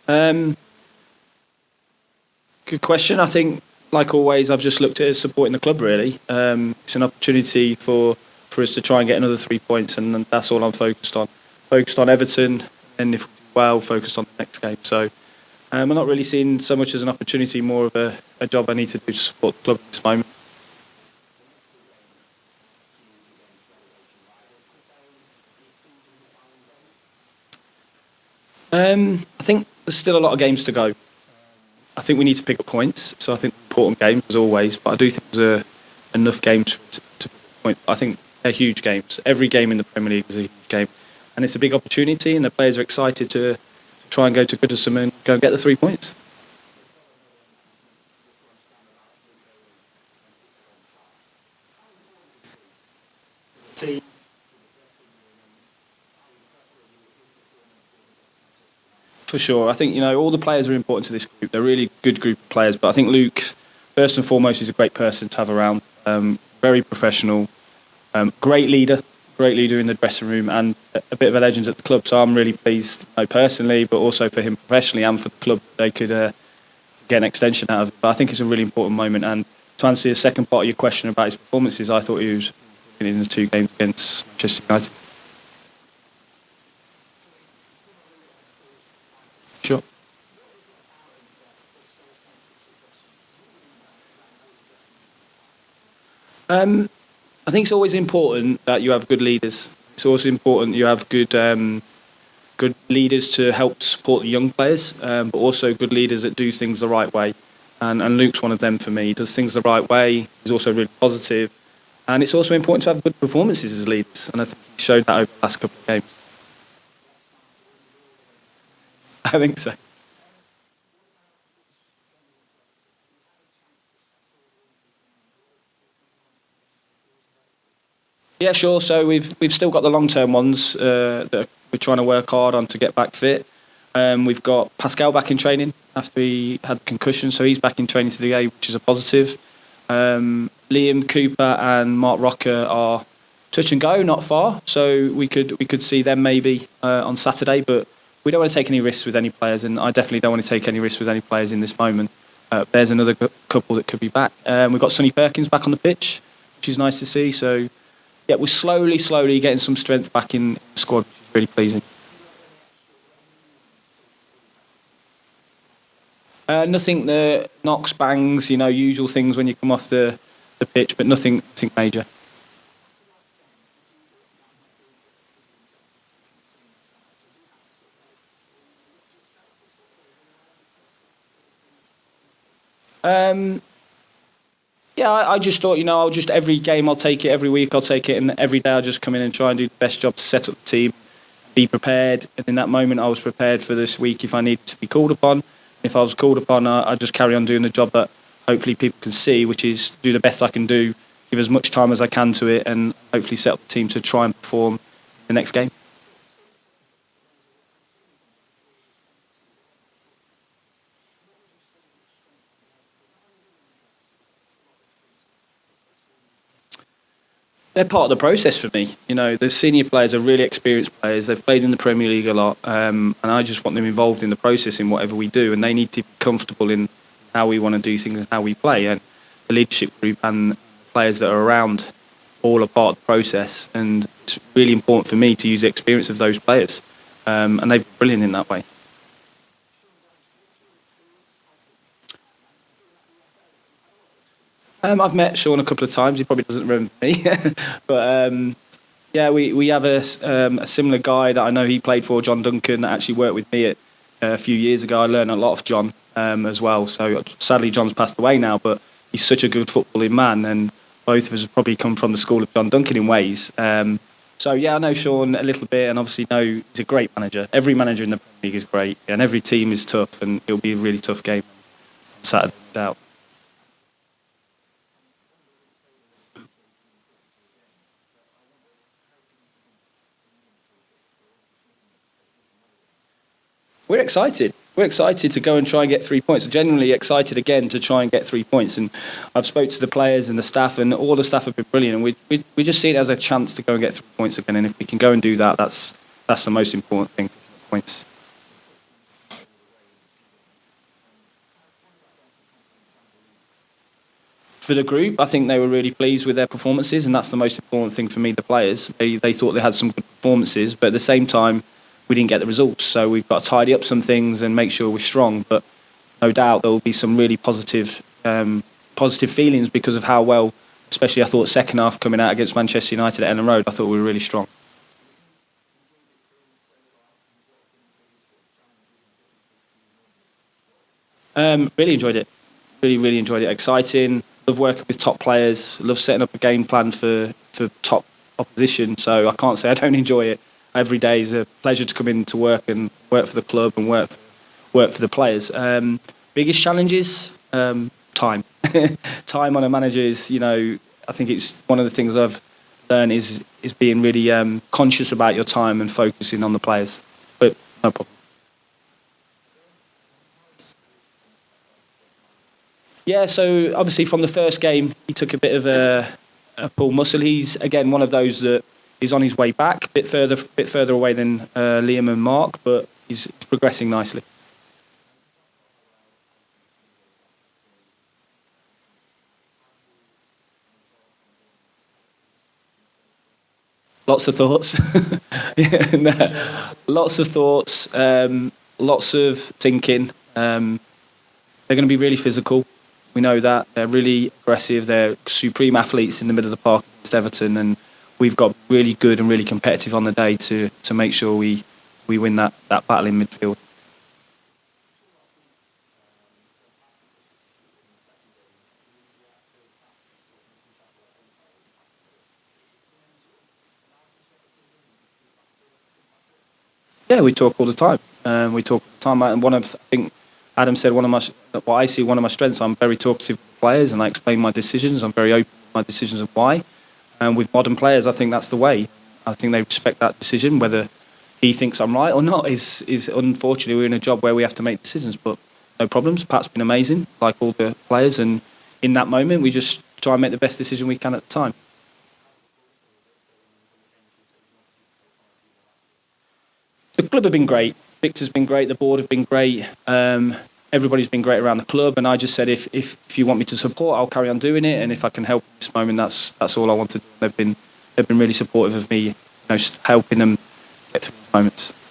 Um, Good question. I think, like always, I've just looked at it as supporting the club, really. It's an opportunity for us to try and get another 3 points, and that's all I'm focused on. Focused on Everton, and if we do well, focused on the next game. So I'm not really seeing so much as an opportunity, more of a job I need to do to support the club at this moment. I think there's still a lot of games to go. I think we need to pick up points. So I think important games as always, but I do think there's enough games to pick up points. I think they're huge games. Every game in the Premier League is a huge game, and it's a big opportunity. And the players are excited to try and go to Goodison and go and get the 3 points. For sure. I think, all the players are important to this group. They're a really good group of players, but I think Luke, first and foremost, is a great person to have around. Very professional, great leader in the dressing room, and a bit of a legend at the club. So I'm really pleased, personally, but also for him professionally and for the club, they could get an extension out of it. But I think it's a really important moment. And to answer the second part of your question about his performances, I thought he was in the 2 games against Manchester United. Sure. I think it's always important that you have good leaders. It's also important you have good leaders to help support the young players, but also good leaders that do things the right way. And Luke's one of them for me. He does things the right way. He's also really positive. And it's also important to have good performances as leaders. And I think he showed that over the last couple of games. I think so. Yeah, sure. So we've still got the long term ones that we're trying to work hard on to get back fit. We've got Pascal back in training after he had concussion, so he's back in training today, which is a positive. Liam Cooper and Mark Rocker are touch and go, not far, so we could see them maybe on Saturday, but we don't want to take any risks with any players, and I definitely don't want to take any risks with any players in this moment. There's another couple that could be back. We've got Sonny Perkins back on the pitch, which is nice to see. So yeah, we're slowly getting some strength back in the squad, which is really pleasing. Nothing that knocks, bangs, usual things when you come off the pitch, but nothing major. Um, yeah, I just thought, I'll just every game I'll take it, every week I'll take it, and every day I'll just come in and try and do the best job to set up the team, be prepared. And in that moment, I was prepared for this week if I needed to be called upon. If I was called upon, I just carry on doing the job that hopefully people can see, which is do the best I can do, give as much time as I can to it, and hopefully set up the team to try and perform the next game. They're part of the process for me. The senior players are really experienced players. They've played in the Premier League a lot, and I just want them involved in the process in whatever we do. And they need to be comfortable in how we want to do things and how we play. And the leadership group and players that are around all are part of the process. And it's really important for me to use the experience of those players, and they've been brilliant in that way. I've met Sean a couple of times. He probably doesn't remember me, but yeah, we have a similar guy that I know he played for, John Duncan, that actually worked with me a few years ago. I learned a lot of John as well. So sadly, John's passed away now, but he's such a good footballing man, and both of us have probably come from the school of John Duncan in ways. So yeah, I know Sean a little bit, and obviously know he's a great manager. Every manager in the Premier League is great, and every team is tough, and it'll be a really tough game on Saturday, no doubt. We're excited. We're excited to go and try and get 3 points. Genuinely excited again to try and get 3 points. And I've spoke to the players and the staff, and all the staff have been brilliant. And we just see it as a chance to go and get 3 points again. And if we can go and do that, that's the most important thing. Points. For the group, I think they were really pleased with their performances, and that's the most important thing for me, the players. They thought they had some good performances, but at the same time, we didn't get the results. So we've got to tidy up some things and make sure we're strong. But no doubt there will be some really positive feelings because of how well, especially I thought second half coming out against Manchester United at Ellen Road, I thought we were really strong. Really enjoyed it. Really enjoyed it. Exciting. Love working with top players. Love setting up a game plan for top opposition. So I can't say I don't enjoy it. Every day is a pleasure to come in to work and work for the club and work for the players. Biggest challenges, time. Time on a manager is, I think it's one of the things I've learned is being really conscious about your time and focusing on the players. But no problem. Yeah, so obviously from the first game, he took a bit of a pull muscle. He's again one of those that is on his way back, a bit further away than Liam and Mark, but he's progressing nicely. Lots of thoughts. Yeah, no. Lots of thoughts. Lots of thinking. They're going to be really physical. We know that they're really aggressive. They're supreme athletes in the middle of the park against Everton, and we've got really good and really competitive on the day to make sure we win that battle in midfield. Yeah, we talk all the time. We talk all the time, and I think Adam said what I see one of my strengths. I'm very talkative with players, and I explain my decisions. I'm very open with my decisions and why. And with modern players, I think that's the way. I think they respect that decision. Whether he thinks I'm right or not is unfortunately we're in a job where we have to make decisions. But no problems. Pat's been amazing, like all the players, and in that moment we just try and make the best decision we can at the time. The club have been great. Victor's been great. The board have been great. Everybody's been great around the club, and I just said if you want me to support, I'll carry on doing it, and if I can help at this moment, that's all I want to do. They've been really supportive of me, helping them get through these moments.